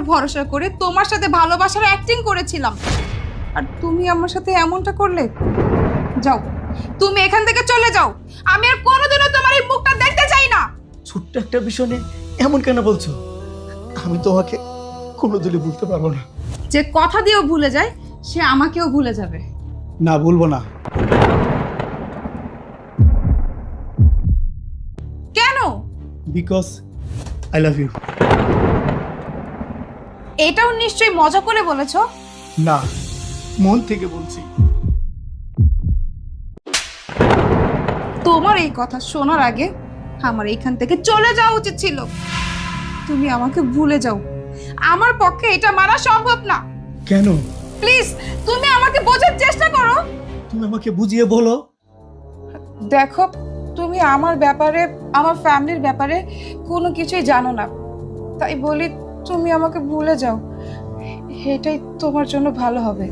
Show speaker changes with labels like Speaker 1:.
Speaker 1: ভরসা করে তোমার সাথে ভালোবাসার অ্যাক্টিং করেছিলাম, আর তুমি আমার সাথে এমনটা করলে। যাও, তুমি এখান থেকে চলে যাও। আমি আর কোনোদিনও তোমার এই মুখটা দেখতে চাই না।
Speaker 2: ছোট্ট একটা বিষয় নিয়ে এমন কেন বলছো? আমি তোমাকে কোনোদিনই ভুলতে পারবো না।
Speaker 1: যে কথা দিয়েও ভুলে যায় সে আমাকেও ভুলে যাবে।
Speaker 2: না, ভুলবো না।
Speaker 1: কেন?
Speaker 2: Because I love you.
Speaker 1: এটাও নিশ্চয়ই মজা করে বলেছো।
Speaker 2: না, মন থেকে বলছি।
Speaker 1: তোমার এই কথা শোনার আগে আমার এইখান থেকে চলে যাওয়া উচিত ছিল। তুমি আমাকে ভুলে যাও, আমার পক্ষে এটা মানা সম্ভব না।
Speaker 2: কেন?
Speaker 1: প্লিজ, তুমি আমাকে বোঝার চেষ্টা করো।
Speaker 2: তুমি আমাকে বুঝিয়ে বলো।
Speaker 1: দেখো, তুমি আমার ব্যাপারে, আমার ফ্যামিলির ব্যাপারে কোনো কিছুই জানো না, তাই বলি তুমি আমাকে ভুলে যাও। এটাই তোমার জন্য ভালো হবে।